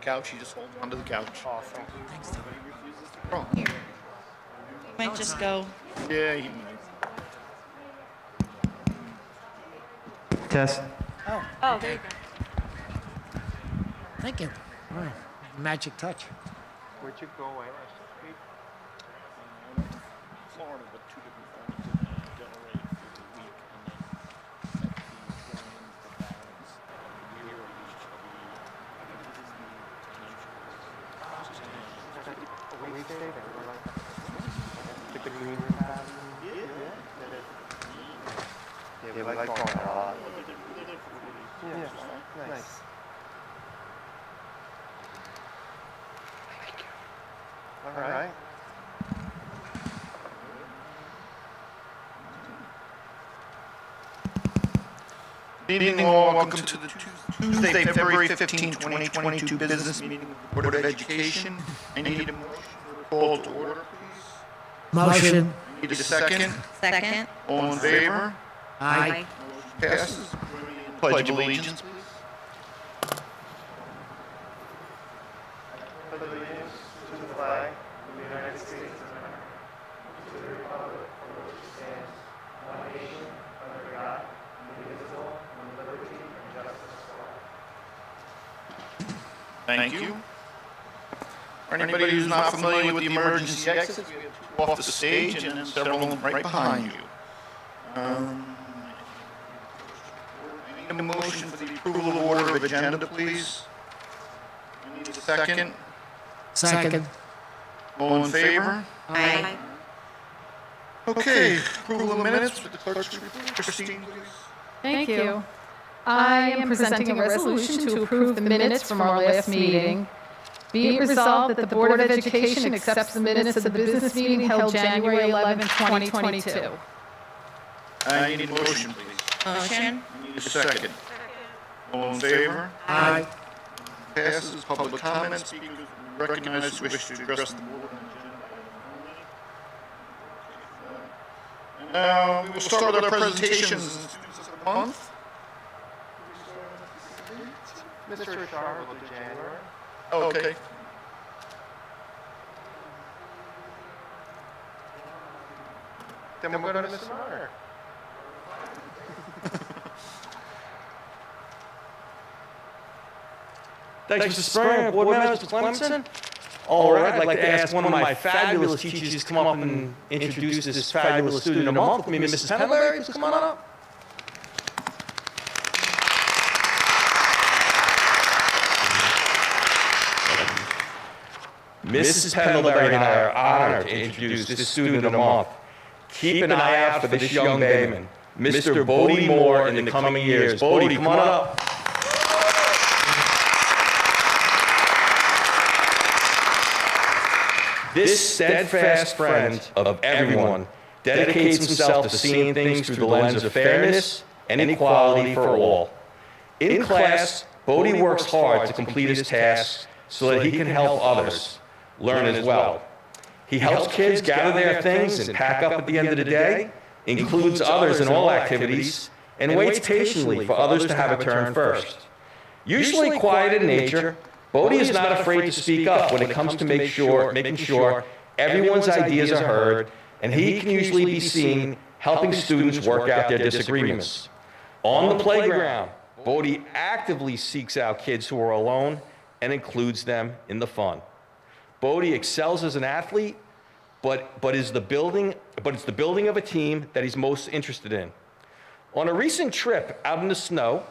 couch, he just holds onto the couch. Awesome. Oh. Might just go. Yeah, he might. Test. Oh, there you go. Thank you. Wow. Magic touch. Where'd you go away last week? Florida, but 2 different phones in Delray for the week, and then at the year of each of A week stay there. We're like, the green room pass. Yeah, we like going there a lot. Yeah, nice. All right. Good evening, all. Welcome to the Tuesday, February 15, 2022 business meeting of the Board of Education. I need a motion for call to order, please. Motion. Need a second. Second. All in favor? Aye. Passes. Pledge of allegiance, please. Pledge allegiance to the flag of the United States of America, to the republic for which it stands, one nation, under God, indivisible, with liberty and justice for all. Thank you. For anybody who's not familiar with the emergency exits, we have 2 off the stage and then several right behind you. I need a motion for the approval of order of agenda, please. I need a second. Second. All in favor? Aye. Okay, approval of minutes with the clerk's report. Christine, please. Thank you. I am presenting a resolution to approve the minutes from our last meeting. Be it resolved that the Board of Education accepts the minutes of the business meeting held January 11, 2022. I need a motion, please. Motion. I need a second. All in favor? Aye. Passes. Public comments. Speakers recognized who wish to address the board on agenda. And now we will start with our presentations of the month. Mr. Richard will do January. Okay. Then we'll go to Mr. Meyer. Thanks, Mr. Springer. Board members, Mr. Clemson. All right, I'd like to ask one of my fabulous teachers to come up and introduce this fabulous student of the month with me, Mrs. Pendlebury. Please come on up. Mrs. Pendlebury and I are honored to introduce this student of the month. Keep an eye out for this young baby, Mr. Bodie Moore, in the coming years. Bodie, come on up. This steadfast friend of everyone dedicates himself to seeing things through the lens of fairness and equality for all. In class, Bodie works hard to complete his tasks so that he can help others learn as well. He helps kids gather their things and pack up at the end of the day, includes others in all activities, and waits patiently for others to have a turn first. Usually quiet in nature, Bodie is not afraid to speak up when it comes to making sure everyone's ideas are heard, and he can usually be seen helping students work out their disagreements. On the playground, Bodie actively seeks out kids who are alone and includes them in the fun. Bodie excels as an athlete, but it's the building of a team that he's most interested in. On a recent trip out in the snow,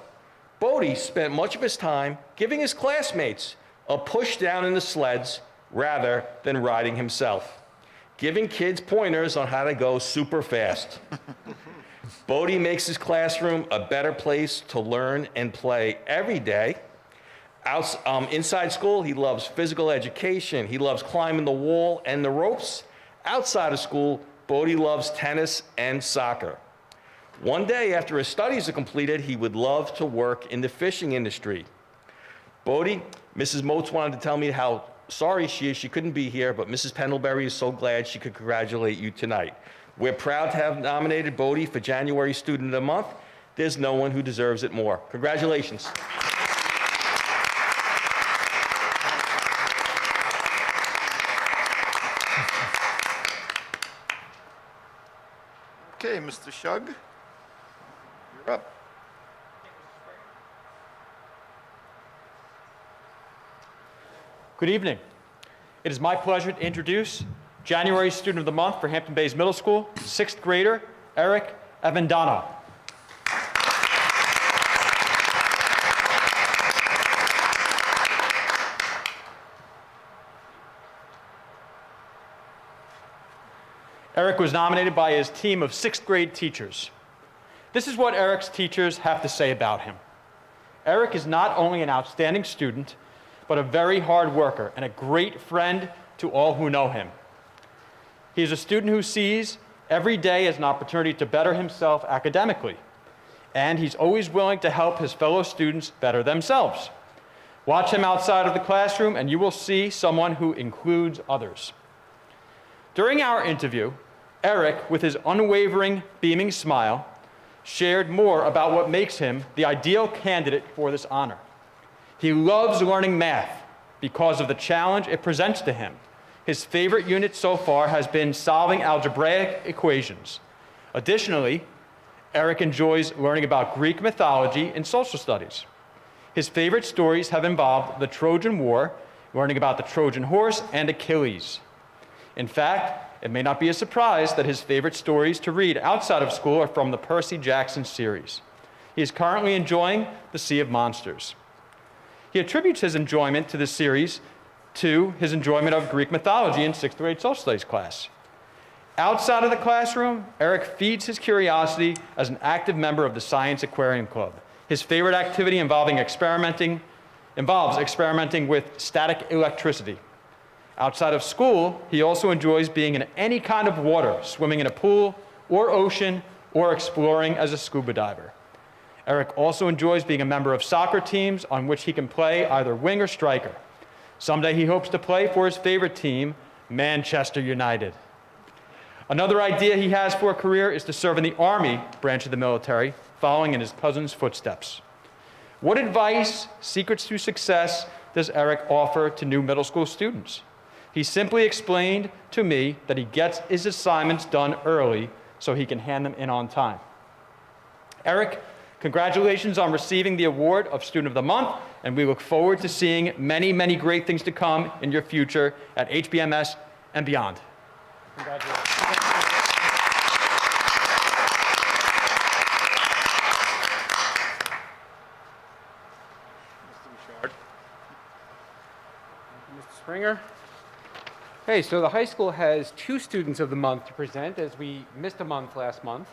Bodie spent much of his time giving his classmates a push down in the sleds rather than riding himself, giving kids pointers on how to go super fast. Bodie makes his classroom a better place to learn and play every day. Inside school, he loves physical education. He loves climbing the wall and the ropes. Outside of school, Bodie loves tennis and soccer. One day, after his studies are completed, he would love to work in the fishing industry. Bodie, Mrs. Motes wanted to tell me how sorry she is she couldn't be here, but Mrs. Pendlebury is so glad she could congratulate you tonight. We're proud to have nominated Bodie for January Student of the Month. There's no one who deserves it more. Congratulations. Okay, Mr. Shug, you're up. Good evening. It is my pleasure to introduce January Student of the Month for Hampton Bays Middle School, 6th grader, Eric Avendano. Eric was nominated by his team of 6th grade teachers. This is what Eric's teachers have to say about him. Eric is not only an outstanding student, but a very hard worker and a great friend to all who know him. He is a student who sees every day as an opportunity to better himself academically, and he's always willing to help his fellow students better themselves. Watch him outside of the classroom and you will see someone who includes others. During our interview, Eric, with his unwavering, beaming smile, shared more about what makes him the ideal candidate for this honor. He loves learning math because of the challenge it presents to him. His favorite unit so far has been solving algebraic equations. Additionally, Eric enjoys learning about Greek mythology and social studies. His favorite stories have involved the Trojan War, learning about the Trojan horse and Achilles. In fact, it may not be a surprise that his favorite stories to read outside of school are from the Percy Jackson series. He is currently enjoying The Sea of Monsters. He attributes his enjoyment to this series to his enjoyment of Greek mythology in 6th grade social studies class. Outside of the classroom, Eric feeds his curiosity as an active member of the Science Aquarium Club. His favorite activity involves experimenting with static electricity. Outside of school, he also enjoys being in any kind of water, swimming in a pool or ocean, or exploring as a scuba diver. Eric also enjoys being a member of soccer teams on which he can play either wing or striker. Someday he hopes to play for his favorite team, Manchester United. Another idea he has for a career is to serve in the Army branch of the military, following in his cousin's footsteps. What advice, secrets to success, does Eric offer to new middle school students? He simply explained to me that he gets his assignments done early so he can hand them in on time. Eric, congratulations on receiving the award of Student of the Month, and we look forward to seeing many, many great things to come in your future at HBMS and beyond. Congratulations. Mr. Springer. Okay, so the high school has 2 Students of the Month to present, as we missed a month last month.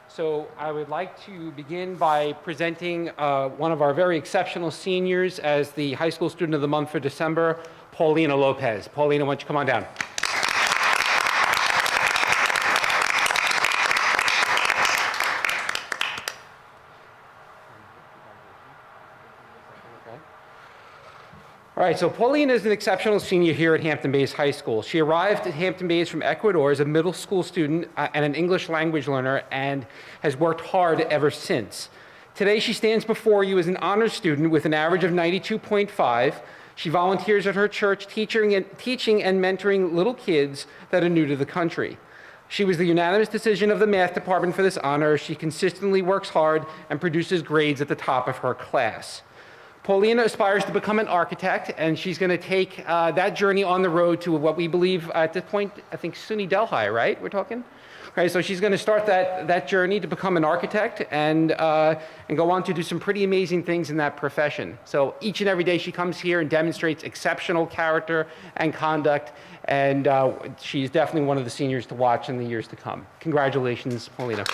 So I would like to begin by presenting one of our very exceptional seniors as the High School Student of the Month for December, Paulina Lopez. Paulina, why don't you come on down? All right, so Paulina is an exceptional senior here at Hampton Bays High School. She arrived at Hampton Bays from Ecuador as a middle school student and an English language learner, and has worked hard ever since. Today, she stands before you as an honors student with an average of 92.5. She volunteers at her church teaching and mentoring little kids that are new to the country. She was the unanimous decision of the math department for this honor. She consistently works hard and produces grades at the top of her class. Paulina aspires to become an architect, and she's going to take that journey on the road to what we believe at this point, I think SUNY Delhi, right? We're talking? Okay, so she's going to start that journey to become an architect and go on to do some pretty amazing things in that profession. So each and every day she comes here and demonstrates exceptional character and conduct, and she's definitely one of the seniors to watch in the years to come. Congratulations, Paulina.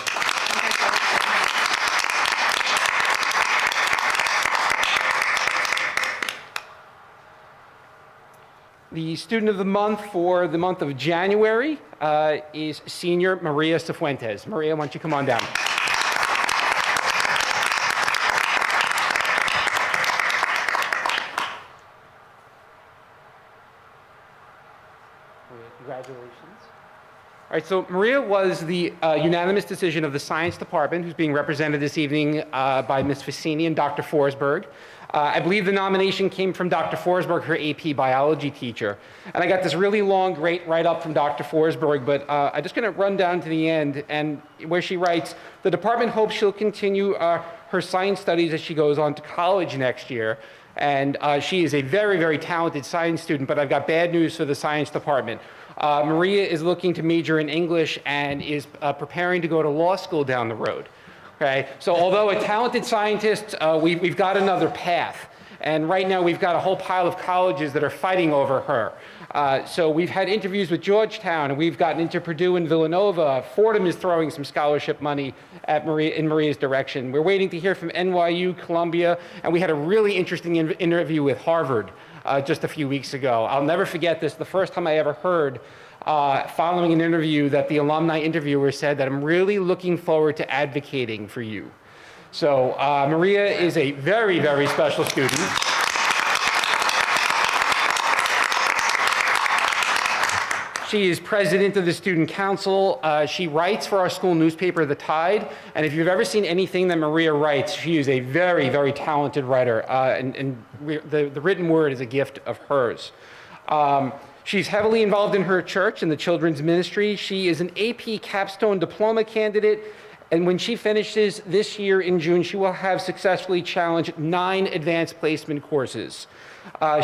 The Student of the Month for the month of January is Senior Maria Cifuentes. Maria, why don't you come on down? Congratulations. All right, so Maria was the unanimous decision of the science department, who's being represented this evening by Ms. Fassini and Dr. Forsberg. I believe the nomination came from Dr. Forsberg, her AP biology teacher. And I got this really long, great write-up from Dr. Forsberg, but I'm just going to run down to the end, and where she writes, the department hopes she'll continue her science studies as she goes on to college next year. And she is a very, very talented science student, but I've got bad news for the science department. Maria is looking to major in English and is preparing to go to law school down the road. Okay, so although a talented scientist, we've got another path. And right now we've got a whole pile of colleges that are fighting over her. So we've had interviews with Georgetown, and we've gotten into Purdue and Villanova. Fordham is throwing some scholarship money at in Maria's direction. We're waiting to hear from NYU, Columbia, and we had a really interesting interview with Harvard just a few weeks ago. I'll never forget this. The first time I ever heard, following an interview, that the alumni interviewer said that I'm really looking forward to advocating for you. So Maria is a very, very special student. She is president of the student council. She writes for our school newspaper, The Tide. And if you've ever seen anything that Maria writes, she is a very, very talented writer. And the written word is a gift of hers. She's heavily involved in her church and the children's ministry. She is an AP capstone diploma candidate. And when she finishes this year in June, she will have successfully challenged 9 advanced placement courses.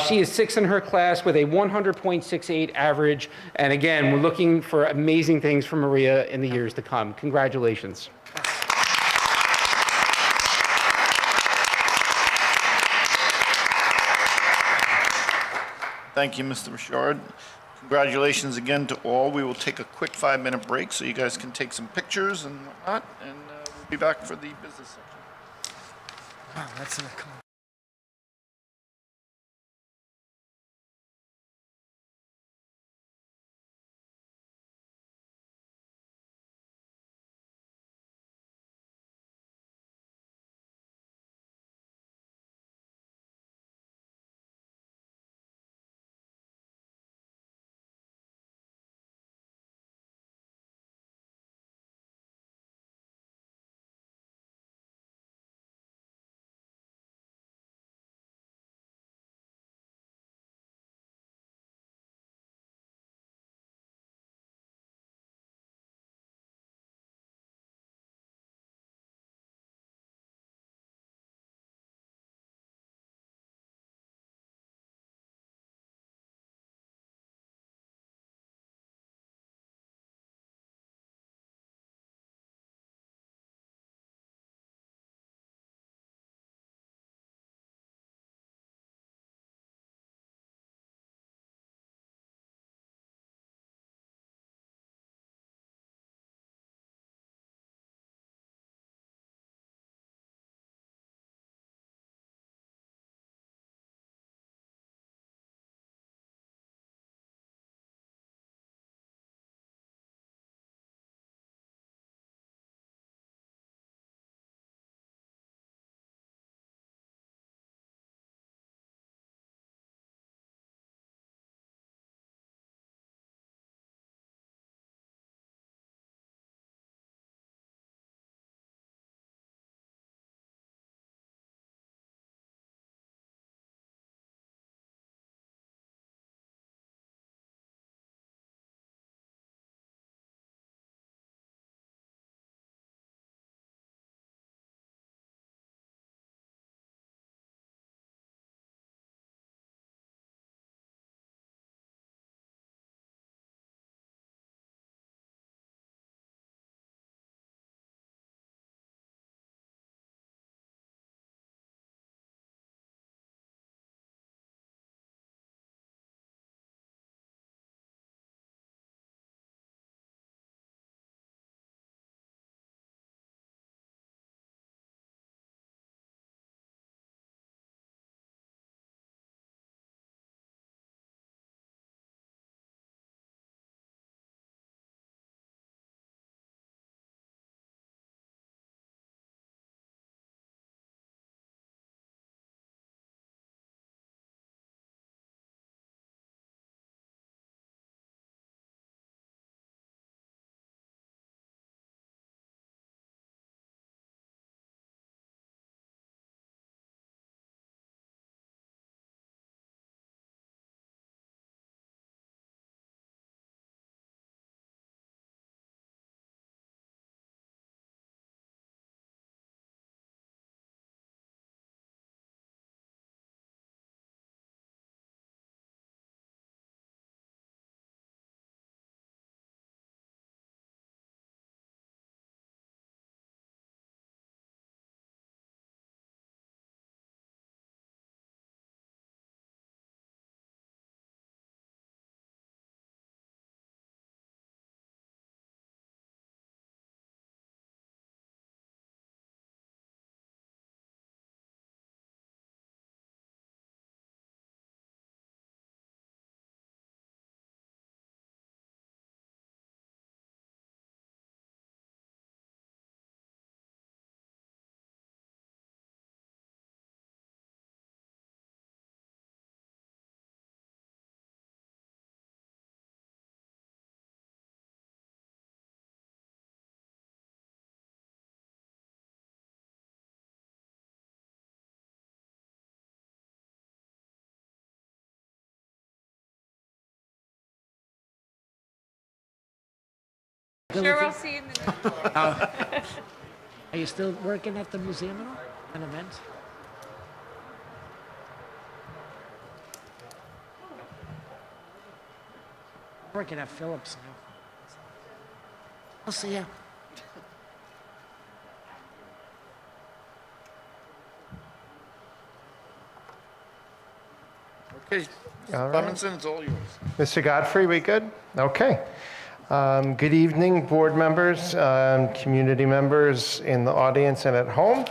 She is 6th in her class with a 100.68 average. And again, we're looking for amazing things from Maria in the years to come. Congratulations. Thank you, Mr. Richard. Congratulations again to all. We will take a quick 5-minute break so you guys can take some pictures and whatnot, and we'll be back for the business section. Wow, that's Sure, we'll see you in the next Are you still working at the museum at all? And events? Working at Phillips now. I'll see ya. Okay, All right. Clemenson, it's all yours. Mr. Godfrey, we good? Okay. Good evening, board members, community members in the audience and at home.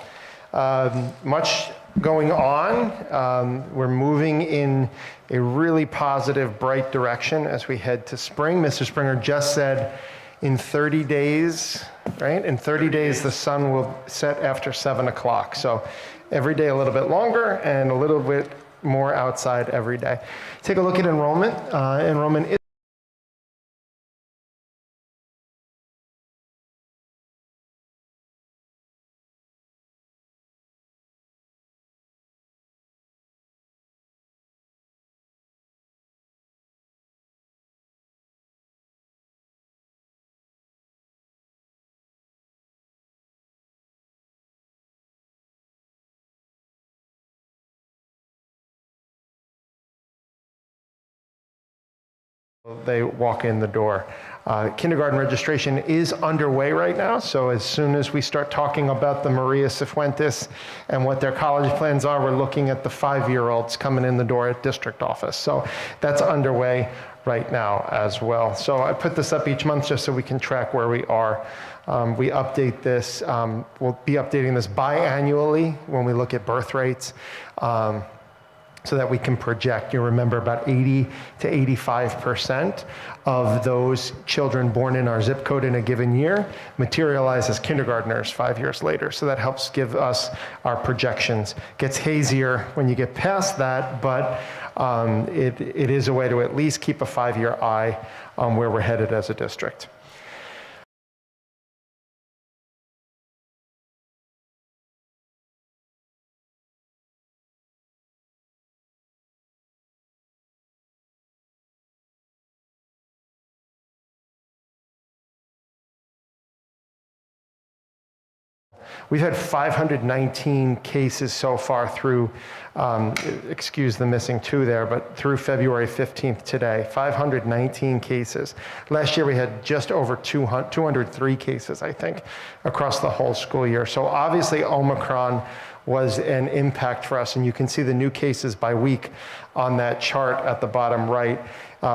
Much going on. We're moving in a really positive, bright direction as we head to spring. Mr. Springer just said in 30 days, right? In 30 days, the sun will set after 7 o'clock. So every day a little bit longer and a little bit more outside every day. Take a look at enrollment. Enrollment is they walk in the door. Kindergarten registration is underway right now, so as soon as we start talking about the Maria Cifuentes and what their college plans are, we're looking at the 5-year-olds coming in the door at district office. So that's underway right now as well. So I put this up each month just so we can track where we are. We update this, we'll be updating this biannually when we look at birth rates. So that we can project. You remember about 80 to 85% of those children born in our zip code in a given year materialize as kindergartners 5 years later. So that helps give us our projections. Gets hazier when you get past that, but it is a way to at least keep a 5-year eye on where we're headed as a district. We've had 519 cases so far through, excuse the missing 2 there, but through February 15th today, 519 cases. Last year we had just over 203 cases, I think, across the whole school year. So obviously Omicron was an impact for us, and you can see the new cases by week on that chart at the bottom right.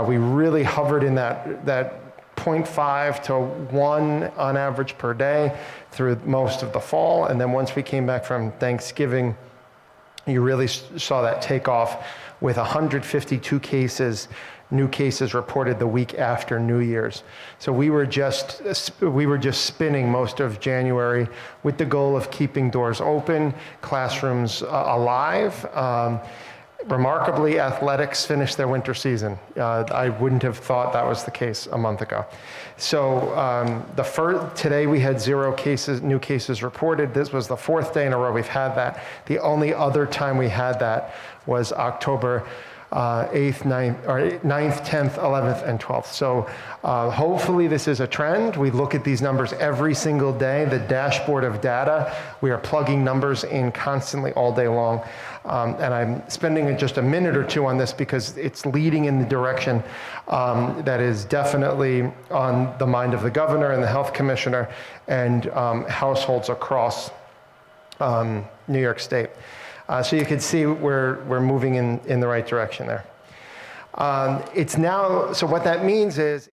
We really hovered in that 0.5 to 1 on average per day through most of the fall. And then once we came back from Thanksgiving, you really saw that take off with 152 cases, new cases reported the week after New Year's. So we were just spinning most of January with the goal of keeping doors open, classrooms alive. Remarkably, athletics finished their winter season. I wouldn't have thought that was the case a month ago. So today we had 0 new cases reported. This was the 4th day in a row we've had that. The only other time we had that was October 8th, 9th, 10th, 11th, and 12th. So hopefully this is a trend. We look at these numbers every single day. The dashboard of data, we are plugging numbers in constantly all day long. And I'm spending just a minute or 2 on this because it's leading in the direction that is definitely on the mind of the governor and the health commissioner and households across New York State. So you can see we're moving in the right direction there. It's now, so what that means is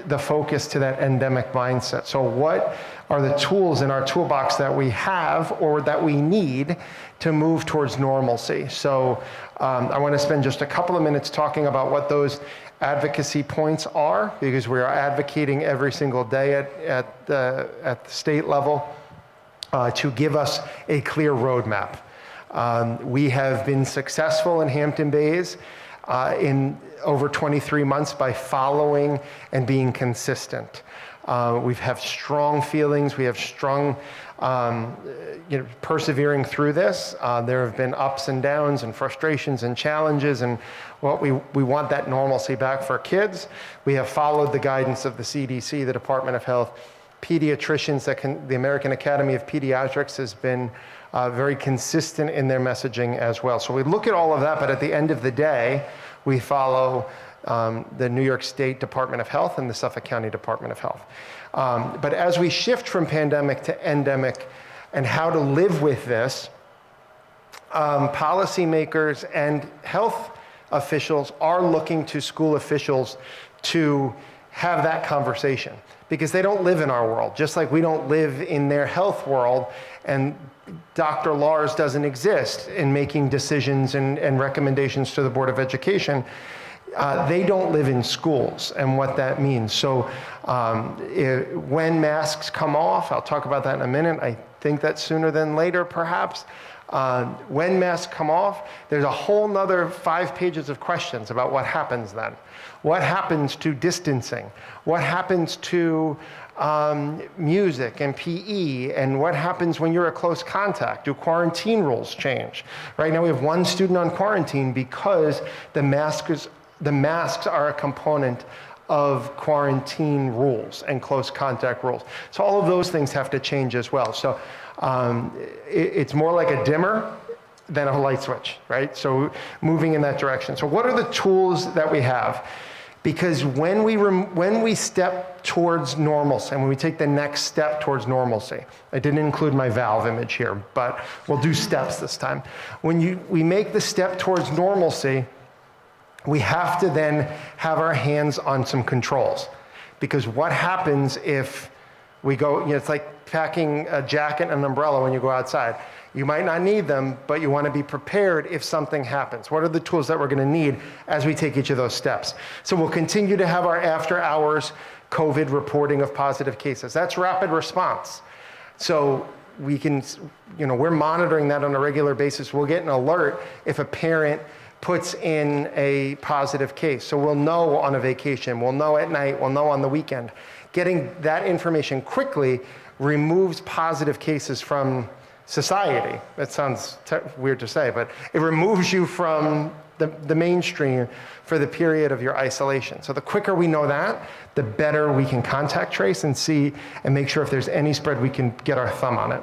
the focus to that endemic mindset. So what are the tools in our toolbox that we have or that we need to move towards normalcy? So I want to spend just a couple of minutes talking about what those advocacy points are, because we are advocating every single day at the state level to give us a clear roadmap. We have been successful in Hampton Bays in over 23 months by following and being consistent. We have strong feelings. We have strong, persevering through this. There have been ups and downs and frustrations and challenges, and we want that normalcy back for kids. We have followed the guidance of the CDC, the Department of Health, pediatricians, the American Academy of Pediatrics has been very consistent in their messaging as well. So we look at all of that, but at the end of the day, we follow the New York State Department of Health and the Suffolk County Department of Health. But as we shift from pandemic to endemic and how to live with this, policymakers and health officials are looking to school officials to have that conversation because they don't live in our world, just like we don't live in their health world, and Dr. Lars doesn't exist in making decisions and recommendations to the Board of Education. They don't live in schools and what that means. So when masks come off, I'll talk about that in a minute. I think that's sooner than later, perhaps. When masks come off, there's a whole nother 5 pages of questions about what happens then. What happens to distancing? What happens to music and PE, and what happens when you're a close contact? Do quarantine rules change? Right now we have 1 student on quarantine because the masks are a component of quarantine rules and close contact rules. So all of those things have to change as well. So it's more like a dimmer than a light switch, right? So moving in that direction. So what are the tools that we have? Because when we step towards normalcy, and when we take the next step towards normalcy, I didn't include my valve image here, but we'll do steps this time. When we make the step towards normalcy, we have to then have our hands on some controls. Because what happens if we go, it's like packing a jacket and an umbrella when you go outside. You might not need them, but you want to be prepared if something happens. What are the tools that we're going to need as we take each of those steps? So we'll continue to have our after hours COVID reporting of positive cases. That's rapid response. So we can, we're monitoring that on a regular basis. We'll get an alert if a parent puts in a positive case. So we'll know on a vacation, we'll know at night, we'll know on the weekend. Getting that information quickly removes positive cases from society. That sounds weird to say, but it removes you from the mainstream for the period of your isolation. So the quicker we know that, the better we can contact trace and see and make sure if there's any spread, we can get our thumb on it.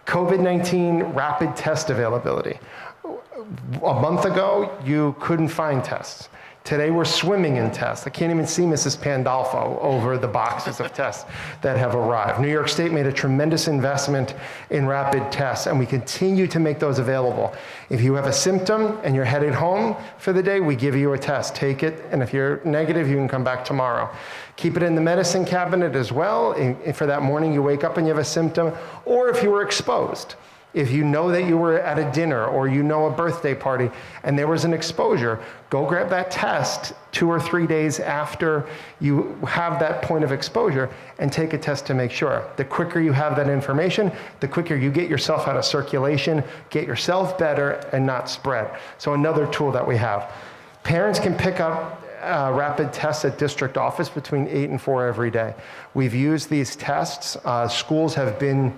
COVID-19 rapid test availability. A month ago, you couldn't find tests. Today, we're swimming in tests. I can't even see Mrs. Pandolfo over the boxes of tests that have arrived. New York State made a tremendous investment in rapid tests, and we continue to make those available. If you have a symptom and you're headed home for the day, we give you a test. Take it, and if you're negative, you can come back tomorrow. Keep it in the medicine cabinet as well. If for that morning you wake up and you have a symptom, or if you were exposed. If you know that you were at a dinner or a birthday party and there was an exposure, go grab that test 2 or 3 days after you have that point of exposure and take a test to make sure. The quicker you have that information, the quicker you get yourself out of circulation, get yourself better, and not spread. So another tool that we have. Parents can pick up rapid tests at district office between 8 and 4 every day. We've used these tests. Schools have been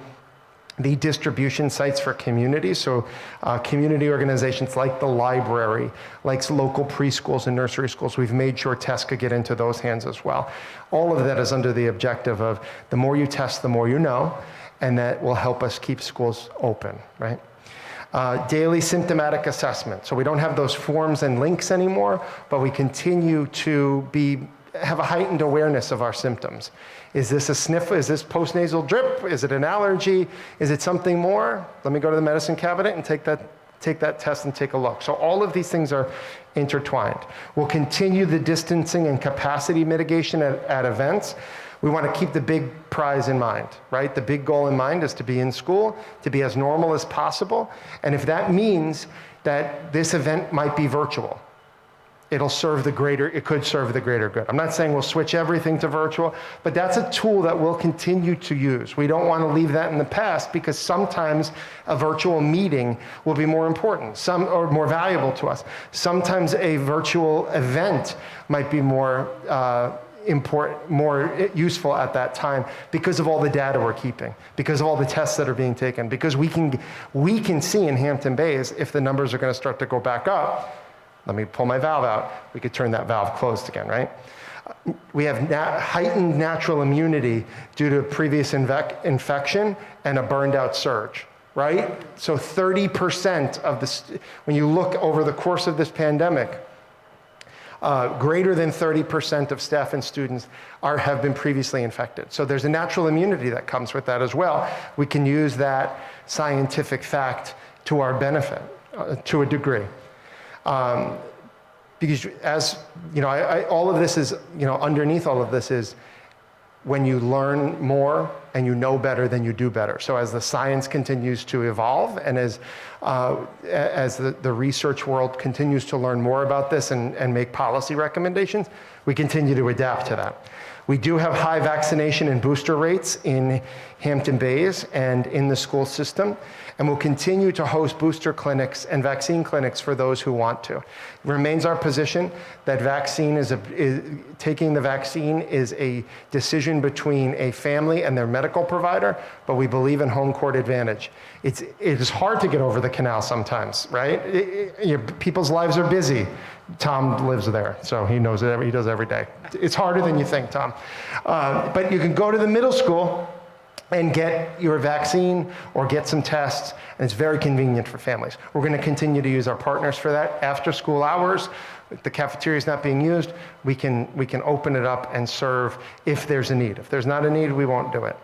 the distribution sites for communities. So community organizations like the library, like local preschools and nursery schools, we've made sure tests could get into those hands as well. All of that is under the objective of the more you test, the more you know, and that will help us keep schools open, right? Daily symptomatic assessment. So we don't have those forms and links anymore, but we continue to have a heightened awareness of our symptoms. Is this a sniff? Is this postnasal drip? Is it an allergy? Is it something more? Let me go to the medicine cabinet and take that test and take a look. So all of these things are intertwined. We'll continue the distancing and capacity mitigation at events. We want to keep the big prize in mind, right? The big goal in mind is to be in school, to be as normal as possible. And if that means that this event might be virtual, it could serve the greater good. I'm not saying we'll switch everything to virtual, but that's a tool that we'll continue to use. We don't want to leave that in the past because sometimes a virtual meeting will be more important, or more valuable to us. Sometimes a virtual event might be more more useful at that time because of all the data we're keeping, because of all the tests that are being taken, because we can see in Hampton Bays if the numbers are going to start to go back up. Let me pull my valve out. We could turn that valve closed again, right? We have heightened natural immunity due to previous infection and a burned out surge, right? So 30% of when you look over the course of this pandemic, greater than 30% of staff and students have been previously infected. So there's a natural immunity that comes with that as well. We can use that scientific fact to our benefit, to a degree. Because as, all of this is, underneath all of this is when you learn more and you know better, then you do better. So as the science continues to evolve and as the research world continues to learn more about this and make policy recommendations, we continue to adapt to that. We do have high vaccination and booster rates in Hampton Bays and in the school system, and we'll continue to host booster clinics and vaccine clinics for those who want to. It remains our position that taking the vaccine is a decision between a family and their medical provider, but we believe in home court advantage. It is hard to get over the canal sometimes, right? People's lives are busy. Tom lives there, so he knows it. He does every day. It's harder than you think, Tom. But you can go to the middle school and get your vaccine or get some tests, and it's very convenient for families. We're going to continue to use our partners for that. After school hours, if the cafeteria is not being used, we can open it up and serve if there's a need. If there's not a need, we won't do it.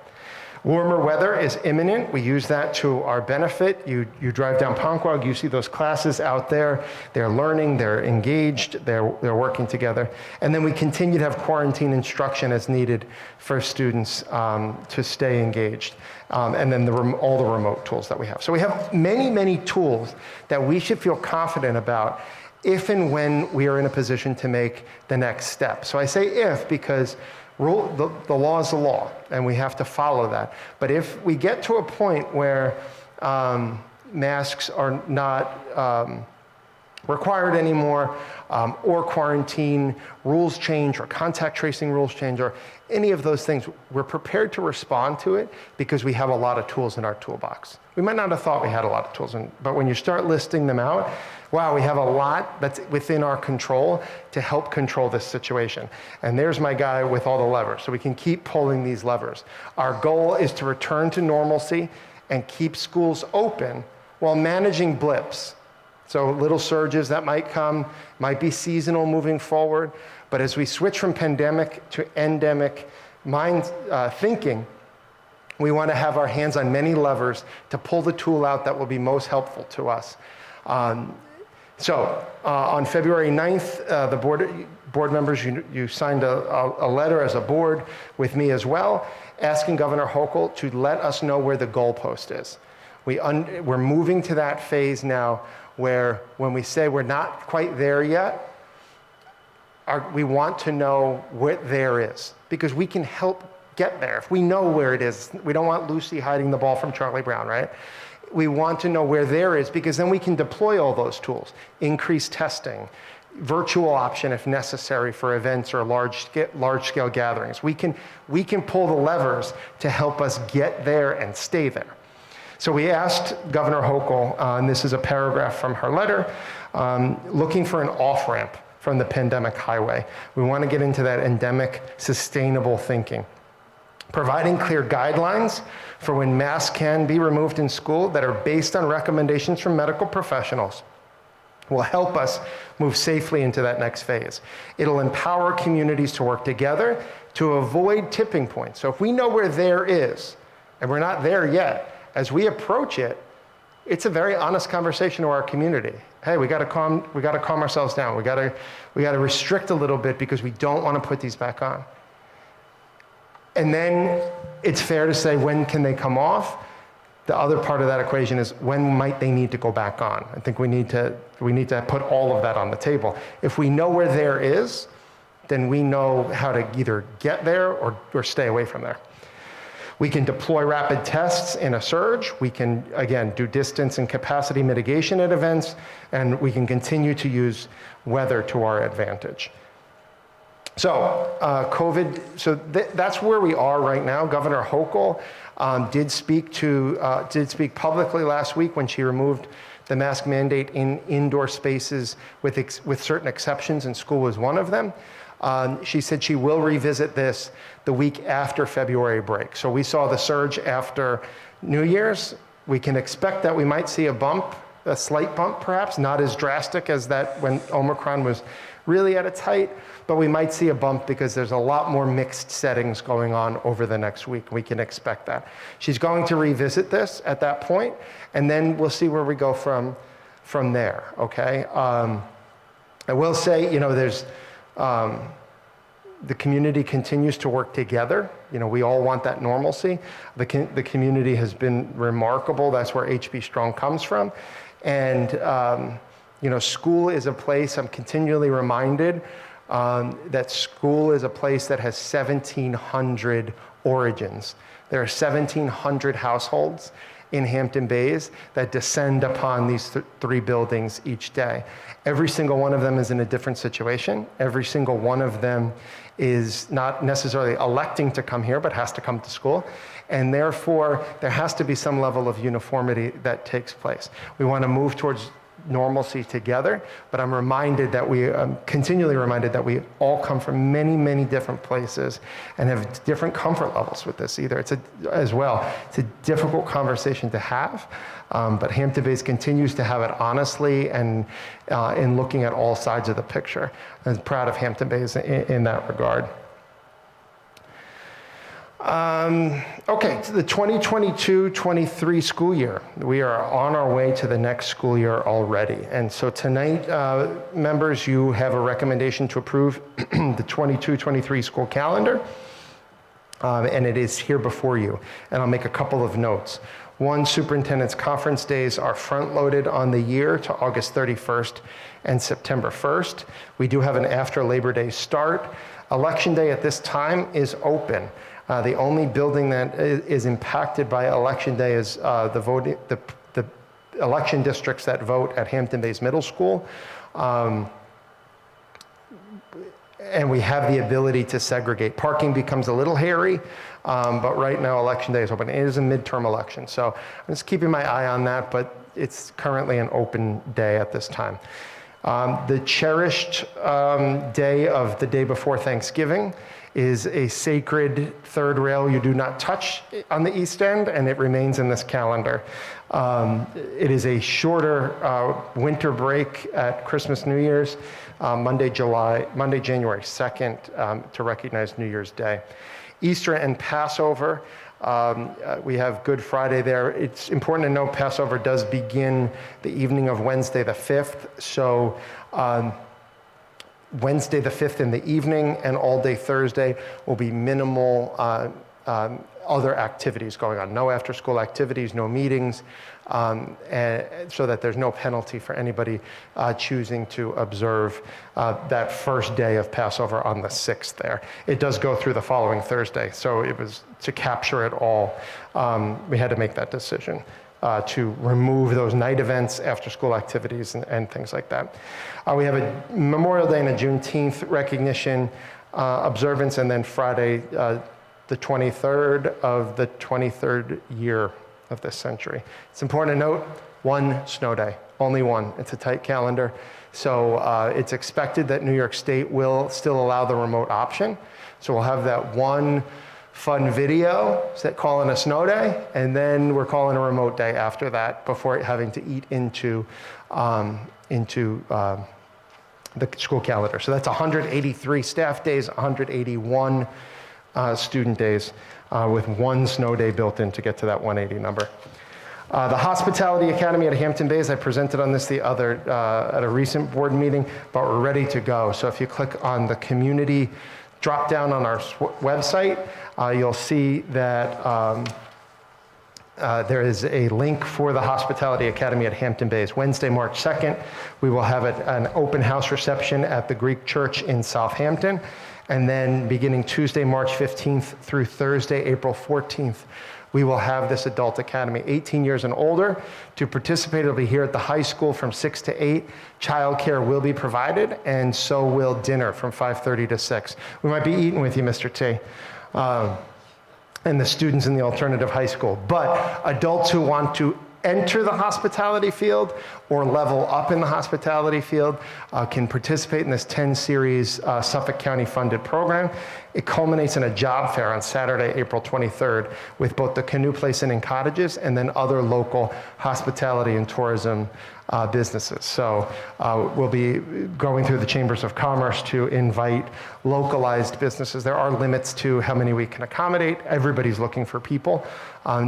Warmer weather is imminent. We use that to our benefit. You drive down Ponquag, you see those classes out there. They're learning, they're engaged, they're working together. And then we continue to have quarantine instruction as needed for students to stay engaged. And then all the remote tools that we have. So we have many, many tools that we should feel confident about if and when we are in a position to make the next step. So I say if because the law is the law, and we have to follow that. But if we get to a point where masks are not required anymore, or quarantine rules change, or contact tracing rules change, or any of those things, we're prepared to respond to it because we have a lot of tools in our toolbox. We might not have thought we had a lot of tools, but when you start listing them out, wow, we have a lot that's within our control to help control this situation. And there's my guy with all the levers, so we can keep pulling these levers. Our goal is to return to normalcy and keep schools open while managing blips. So little surges that might come, might be seasonal moving forward, but as we switch from pandemic to endemic thinking, we want to have our hands on many levers to pull the tool out that will be most helpful to us. So on February 9th, the board members, you signed a letter as a board with me as well, asking Governor Hochul to let us know where the goalpost is. We're moving to that phase now where when we say we're not quite there yet, we want to know what there is, because we can help get there. If we know where it is, we don't want Lucy hiding the ball from Charlie Brown, right? We want to know where there is, because then we can deploy all those tools, increase testing, virtual option if necessary for events or large-scale gatherings. We can pull the levers to help us get there and stay there. So we asked Governor Hochul, and this is a paragraph from her letter, looking for an off-ramp from the pandemic highway. We want to get into that endemic, sustainable thinking. Providing clear guidelines for when masks can be removed in school that are based on recommendations from medical professionals will help us move safely into that next phase. It'll empower communities to work together to avoid tipping points. So if we know where there is, and we're not there yet, as we approach it, it's a very honest conversation to our community. Hey, we got to calm ourselves down. We got to restrict a little bit because we don't want to put these back on. And then it's fair to say, when can they come off? The other part of that equation is when might they need to go back on? I think we need to put all of that on the table. If we know where there is, then we know how to either get there or stay away from there. We can deploy rapid tests in a surge. We can, again, do distance and capacity mitigation at events, and we can continue to use weather to our advantage. So COVID, that's where we are right now. Governor Hochul did speak publicly last week when she removed the mask mandate in indoor spaces with certain exceptions, and school was one of them. She said she will revisit this the week after February break. So we saw the surge after New Year's. We can expect that we might see a slight bump perhaps, not as drastic as that when Omicron was really at its height, but we might see a bump because there's a lot more mixed settings going on over the next week. We can expect that. She's going to revisit this at that point, and then we'll see where we go from there, okay? I will say, there's, the community continues to work together. We all want that normalcy. The community has been remarkable. That's where HB Strong comes from. And, school is a place, I'm continually reminded that school is a place that has 1,700 origins. There are 1,700 households in Hampton Bays that descend upon these three buildings each day. Every single one of them is in a different situation. Every single one of them is not necessarily electing to come here, but has to come to school. And therefore, there has to be some level of uniformity that takes place. We want to move towards normalcy together, but I'm continually reminded that we all come from many, many different places and have different comfort levels with this It's a difficult conversation to have, but Hampton Bays continues to have it honestly and in looking at all sides of the picture. I'm proud of Hampton Bays in that regard. Okay, to the 2022-23 school year. We are on our way to the next school year already. And so tonight, members, you have a recommendation to approve the 22-23 school calendar. And it is here before you. And I'll make a couple of notes. One, superintendent's conference days are front-loaded on the year to August 31st and September 1st. We do have an after Labor Day start. Election day at this time is open. The only building that is impacted by Election Day is the election districts that vote at Hampton Bays Middle School. And we have the ability to segregate. Parking becomes a little hairy, but right now Election Day is open. It is a midterm election, so I'm just keeping my eye on that, but it's currently an open day at this time. The cherished day of the day before Thanksgiving is a sacred third rail you do not touch on the East End, and it remains in this calendar. It is a shorter winter break at Christmas, New Year's, Monday, January 2nd, to recognize New Year's Day. Easter and Passover, we have Good Friday there. It's important to note Passover does begin the evening of Wednesday the 5th, so Wednesday the 5th in the evening and all day Thursday will be minimal other activities going on. No after school activities, no meetings, and so that there's no penalty for anybody choosing to observe that first day of Passover on the 6th there. It does go through the following Thursday, so it was to capture it all. We had to make that decision to remove those night events, after school activities, and things like that. We have a Memorial Day and a Juneteenth recognition observance, and then Friday, the 23rd of the 23rd year of this century. It's important to note, one snow day, only one. It's a tight calendar. So it's expected that New York State will still allow the remote option. So we'll have that one fun video calling a snow day, and then we're calling a remote day after that before having to eat into the school calendar. So that's 183 staff days, 181 student days, with one snow day built in to get to that 180 number. The Hospitality Academy at Hampton Bays, I presented on this at a recent board meeting, but we're ready to go. So if you click on the community drop down on our website, you'll see that There is a link for the Hospitality Academy at Hampton Bays. Wednesday, March 2nd, we will have an open house reception at the Greek Church in Southampton. And then beginning Tuesday, March 15th through Thursday, April 14th, we will have this adult academy, 18 years and older. To participate, it'll be here at the high school from 6 to 8. Childcare will be provided, and so will dinner from 5:30 to 6. We might be eating with you, Mr. T. And the students in the alternative high school. But adults who want to enter the hospitality field or level up in the hospitality field can participate in this 10-series Suffolk County funded program. It culminates in a job fair on Saturday, April 23rd, with both the Canoe Place Inn and Cottages and then other local hospitality and tourism businesses. So we'll be going through the chambers of commerce to invite localized businesses. There are limits to how many we can accommodate. Everybody's looking for people.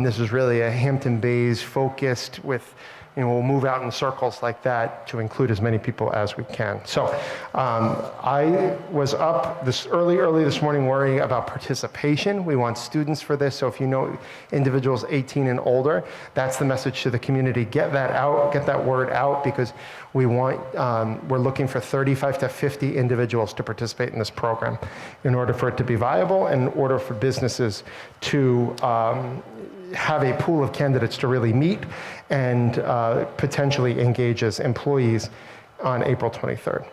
This is really a Hampton Bays focused with, we'll move out in circles like that to include as many people as we can. So I was up early this morning worrying about participation. We want students for this. So if you know individuals 18 and older, that's the message to the community. Get that out, get that word out, because we're looking for 35 to 50 individuals to participate in this program in order for it to be viable, and in order for businesses to have a pool of candidates to really meet and potentially engage as employees on April 23rd.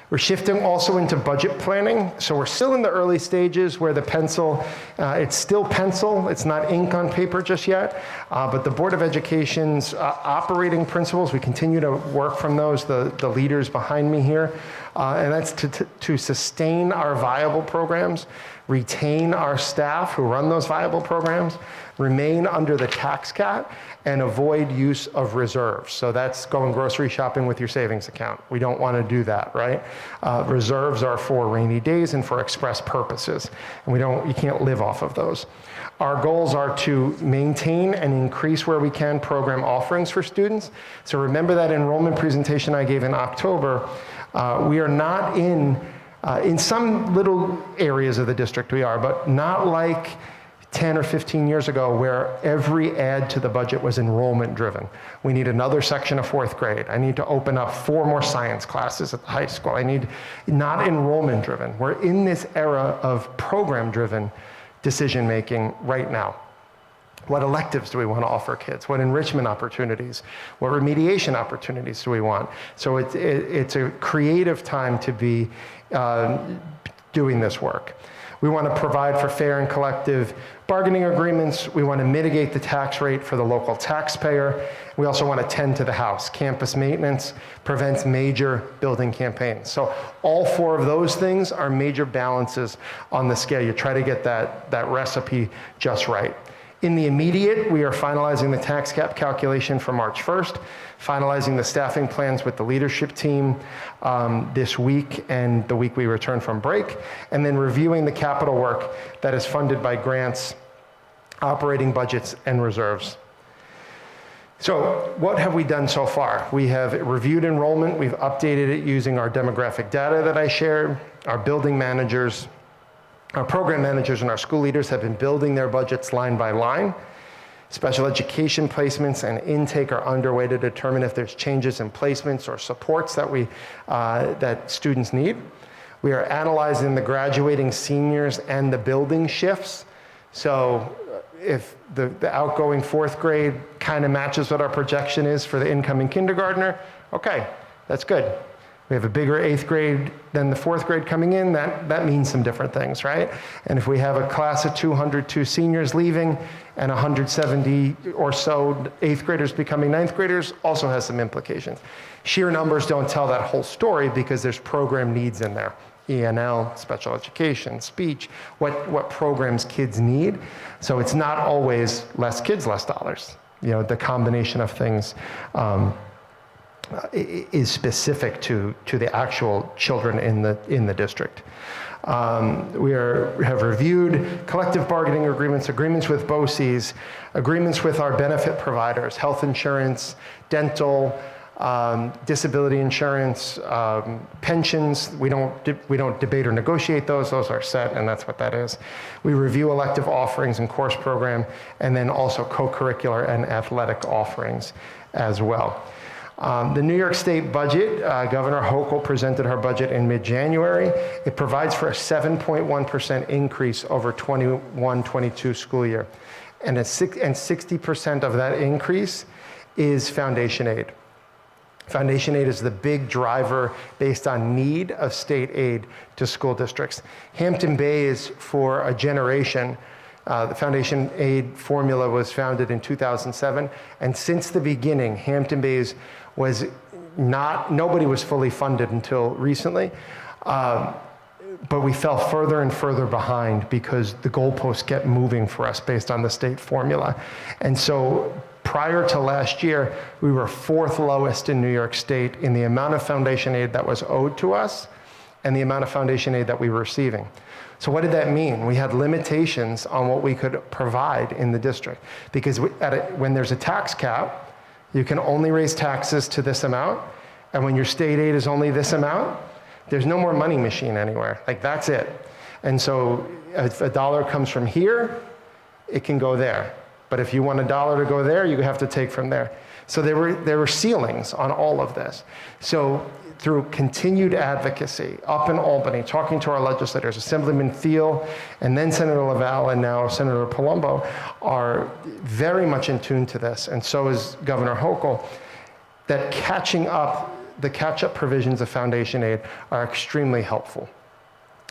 We're shifting also into budget planning. So we're still in the early stages where the pencil, it's still pencil, it's not ink on paper just yet, but the Board of Education's operating principles, we continue to work from those, the leaders behind me here, and that's to sustain our viable programs, retain our staff who run those viable programs, remain under the tax cap, and avoid use of reserves. So that's going grocery shopping with your savings account. We don't want to do that, right? Reserves are for rainy days and for express purposes, and you can't live off of those. Our goals are to maintain and increase where we can program offerings for students. So remember that enrollment presentation I gave in October. We are not in some little areas of the district we are, but not like 10 or 15 years ago where every add to the budget was enrollment driven. We need another section of 4th grade. I need to open up 4 more science classes at the high school. Not enrollment driven. We're in this era of program driven decision making right now. What electives do we want to offer kids? What enrichment opportunities? What remediation opportunities do we want? So it's a creative time to be doing this work. We want to provide for fair and collective bargaining agreements. We want to mitigate the tax rate for the local taxpayer. We also want to tend to the house. Campus maintenance prevents major building campaigns. So all 4 of those things are major balances on the scale. You try to get that recipe just right. In the immediate, we are finalizing the tax cap calculation for March 1st, finalizing the staffing plans with the leadership team this week and the week we return from break, and then reviewing the capital work that is funded by grants, operating budgets, and reserves. So what have we done so far? We have reviewed enrollment. We've updated it using our demographic data that I shared. Our building managers, our program managers and our school leaders have been building their budgets line by line. Special education placements and intake are underway to determine if there's changes in placements or supports that students need. We are analyzing the graduating seniors and the building shifts. So if the outgoing 4th grade kind of matches what our projection is for the incoming kindergartner, okay, that's good. We have a bigger 8th grade than the 4th grade coming in, that means some different things, right? And if we have a class of 202 seniors leaving and 170 or so 8th graders becoming 9th graders, also has some implications. Sheer numbers don't tell that whole story because there's program needs in there. ENL, special education, speech, what programs kids need. So it's not always less kids, less dollars. The combination of things is specific to the actual children in the district. We have reviewed collective bargaining agreements with BOCES, agreements with our benefit providers, health insurance, dental, disability insurance, pensions. We don't debate or negotiate those. Those are set, and that's what that is. We review elective offerings and course program, and then also co-curricular and athletic offerings as well. The New York State budget, Governor Hochul presented her budget in mid-January. It provides for a 7.1% increase over 21-22 school year. And 60% of that increase is foundation aid. Foundation aid is the big driver based on need of state aid to school districts. Hampton Bays, for a generation, the foundation aid formula was founded in 2007, and since the beginning, Hampton Bays was nobody was fully funded until recently, but we fell further and further behind because the goalposts kept moving for us based on the state formula. And so prior to last year, we were 4th lowest in New York State in the amount of foundation aid that was owed to us and the amount of foundation aid that we were receiving. So what did that mean? We had limitations on what we could provide in the district, because when there's a tax cap, you can only raise taxes to this amount, and when your state aid is only this amount, there's no more money machine anywhere. Like, that's it. And so if a dollar comes from here, it can go there. But if you want a dollar to go there, you have to take from there. So there were ceilings on all of this. So through continued advocacy up in Albany, talking to our legislators, Assemblyman Thiel, and then Senator LaValle, and now Senator Palumbo, are very much in tune to this, and so is Governor Hochul, that the catch-up provisions of foundation aid are extremely helpful.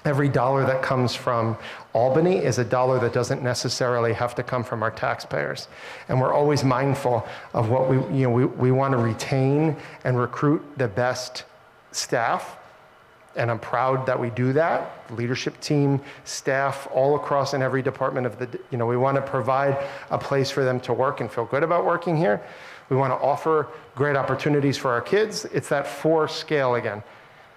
Every dollar that comes from Albany is a dollar that doesn't necessarily have to come from our taxpayers. And we're always mindful of what we want to retain and recruit the best staff. And I'm proud that we do that. Leadership team, staff, all across in every department of we want to provide a place for them to work and feel good about working here. We want to offer great opportunities for our kids. It's that 4 scale again.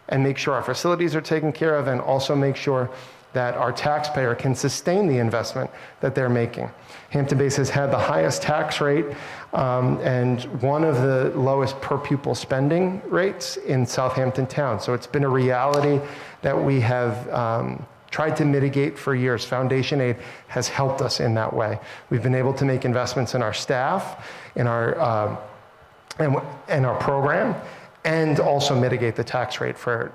And make sure our facilities are taken care of, and also make sure that our taxpayer can sustain the investment that they're making. Hampton Bays has had the highest tax rate and one of the lowest per pupil spending rates in Southampton town. So it's been a reality that we have tried to mitigate for years. Foundation aid has helped us in that way. We've been able to make investments in our staff, in our program, and also mitigate the tax rate for,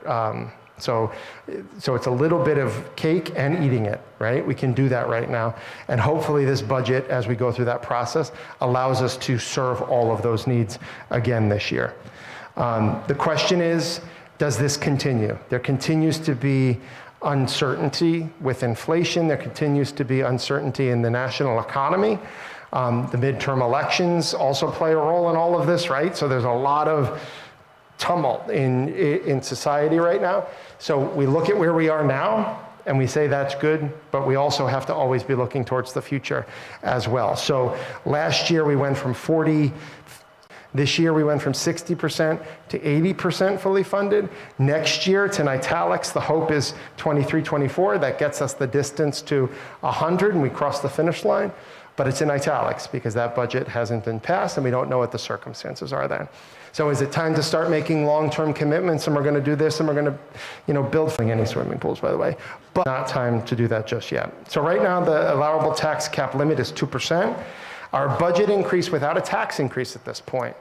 so it's a little bit of cake and eating it, right? We can do that right now. And hopefully this budget, as we go through that process, allows us to serve all of those needs again this year. The question is, does this continue? There continues to be uncertainty with inflation. There continues to be uncertainty in the national economy. The midterm elections also play a role in all of this, right? So there's a lot of tumult in society right now. So we look at where we are now and we say that's good, but we also have to always be looking towards the future as well. So last year we went from 40, this year we went from 60% to 80% fully funded. Next year, it's in italics, the hope is 23, 24. That gets us the distance to 100 and we cross the finish line. But it's in italics because that budget hasn't been passed and we don't know what the circumstances are then. So is it time to start making long-term commitments, and we're going to do this and we're going to, build any swimming pools, by the way, but not time to do that just yet. So right now the allowable tax cap limit is 2%. Our budget increase without a tax increase at this point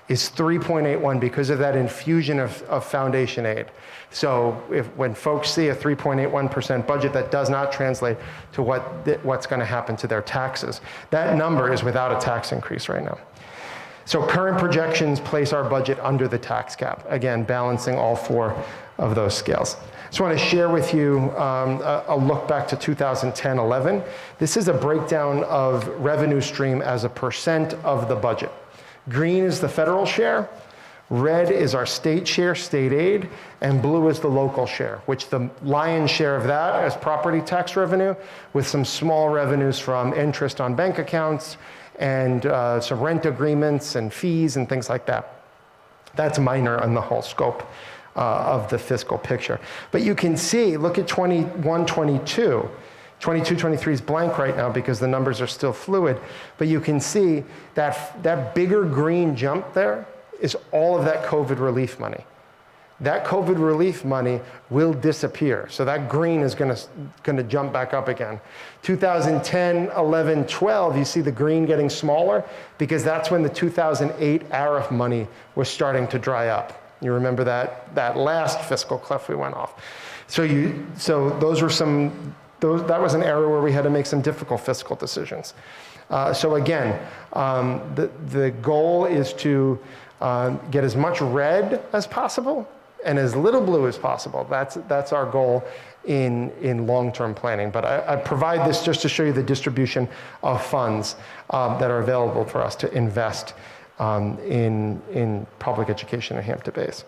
is 3.81 because of that infusion of foundation aid. So when folks see a 3.81% budget, that does not translate to what's going to happen to their taxes. That number is without a tax increase right now. So current projections place our budget under the tax cap, again, balancing all 4 of those scales. Just want to share with you a look back to 2010-11. This is a breakdown of revenue stream as a percent of the budget. Green is the federal share, red is our state share, state aid, and blue is the local share, which the lion's share of that is property tax revenue with some small revenues from interest on bank accounts and some rent agreements and fees and things like that. That's minor on the whole scope of the fiscal picture. But you can see, look at 21, 22. 22, 23 is blank right now because the numbers are still fluid. But you can see that bigger green jump there is all of that COVID relief money. That COVID relief money will disappear. So that green is going to jump back up again. 2010, 11, 12, you see the green getting smaller because that's when the 2008 ARIF money was starting to dry up. You remember that last fiscal cliff we went off. So those were that was an area where we had to make some difficult fiscal decisions. So again, the goal is to get as much red as possible and as little blue as possible. That's our goal in long-term planning. But I provide this just to show you the distribution of funds that are available for us to invest in public education in Hampton Bays.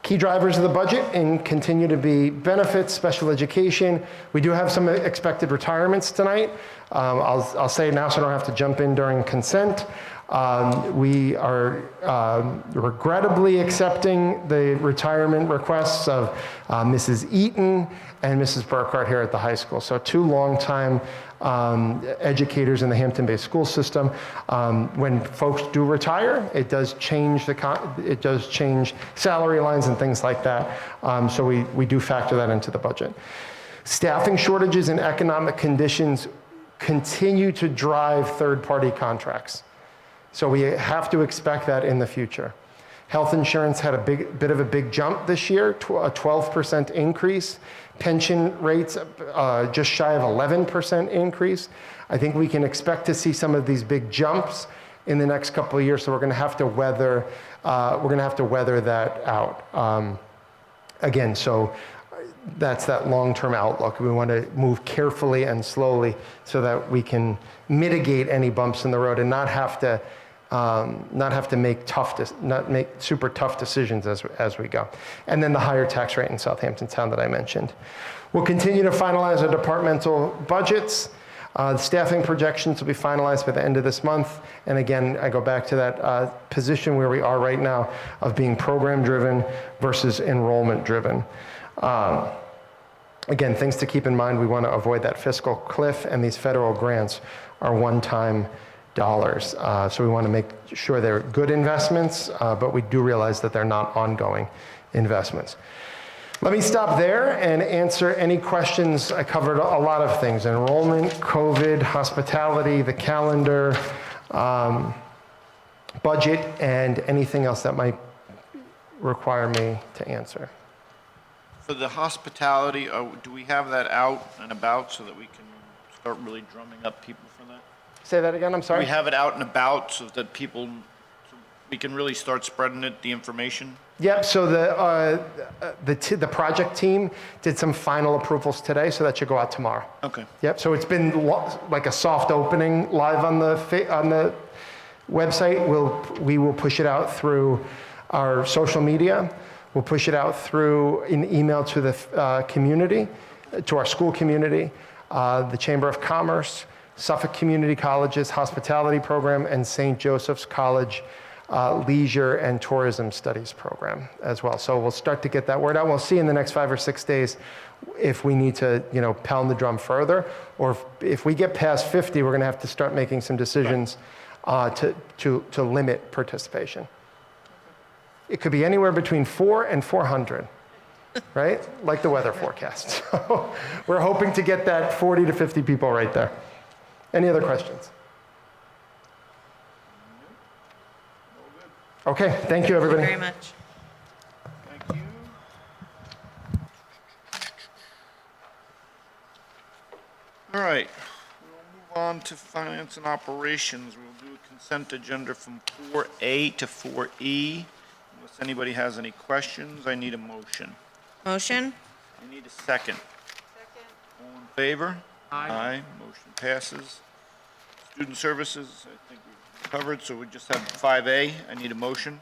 Key drivers of the budget and continue to be benefits, special education. We do have some expected retirements tonight. I'll say it now so I don't have to jump in during consent. We are regrettably accepting the retirement requests of Mrs. Eaton and Mrs. Burkhart here at the high school. So 2 longtime educators in the Hampton Bay school system. When folks do retire, it does change salary lines and things like that. So we do factor that into the budget. Staffing shortages and economic conditions continue to drive third-party contracts. So we have to expect that in the future. Health insurance had a bit of a big jump this year, a 12% increase. Pension rates just shy of 11% increase. I think we can expect to see some of these big jumps in the next couple of years. So we're going to have to weather that out. Again, so that's that long-term outlook. We want to move carefully and slowly so that we can mitigate any bumps in the road and not have to make super tough decisions as we go. And then the higher tax rate in Southampton Town that I mentioned. We'll continue to finalize our departmental budgets. The staffing projections will be finalized by the end of this month. And again, I go back to that position where we are right now of being program-driven versus enrollment-driven. Again, things to keep in mind, we want to avoid that fiscal cliff, and these federal grants are one-time dollars. So we want to make sure they're good investments, but we do realize that they're not ongoing investments. Let me stop there and answer any questions. I covered a lot of things: enrollment, COVID, hospitality, the calendar, budget, and anything else that might require me to answer. For the hospitality, do we have that out and about so that we can start really drumming up people for that? Say that again, I'm Do sorry? we have it out and about so that we can really start spreading the information? Yep, so the project team did some final approvals today, so that should go out tomorrow. Okay. Yep, so it's been like a soft opening live on the website. We will push it out through our social media. We'll push it out through an email to the community, to our school community, the Chamber of Commerce, Suffolk Community College's hospitality program, and St. Joseph's College leisure and tourism studies program as well. So we'll start to get that word out. We'll see in the next 5 or 6 days if we need to, pound the drum further, or if we get past 50, we're going to have to start making some decisions to limit participation. It could be anywhere between 4 and 400, right? Like the weather forecast. So we're hoping to get that 40 to 50 people right there. Any other questions? Okay, thank you, everybody. Thank you very much. Thank you. All right, we'll move on to finance and operations. We'll do a consent agenda from 4A to 4E. Unless anybody has any questions, I need a motion. Motion? I need a second. Second. All in favor? Aye. Motion passes. Student services, I think we've covered, so we just have 5A. I need a motion.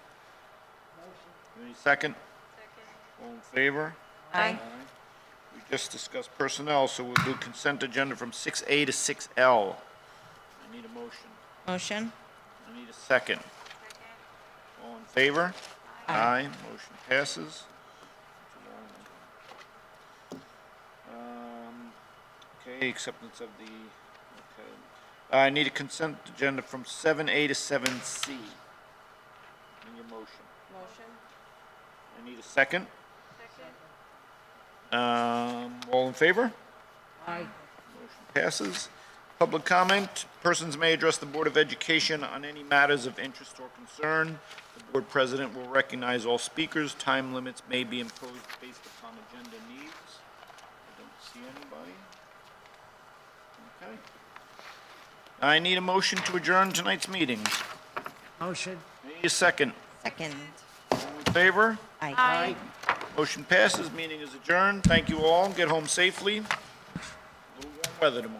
Any second? Second. All in favor? Aye. We just discussed personnel, so we'll do consent agenda from 6A to 6L. I need a motion. Motion? I need a second. All in favor? Aye. Motion passes. Okay, acceptance of the, okay. I need a consent agenda from 7A to 7C. Need a motion. Motion. I need a second. All in favor? Aye. Passes. Public comment. Persons may address the Board of Education on any matters of interest or concern. The Board President will recognize all speakers. Time limits may be imposed based upon agenda needs. I don't see anybody. Okay. I need a motion to adjourn tonight's meeting. Motion. I need a second. Second. All in favor? Aye. Motion passes. Meeting is adjourned. Thank you all. Get home safely. A little warm weather tomorrow.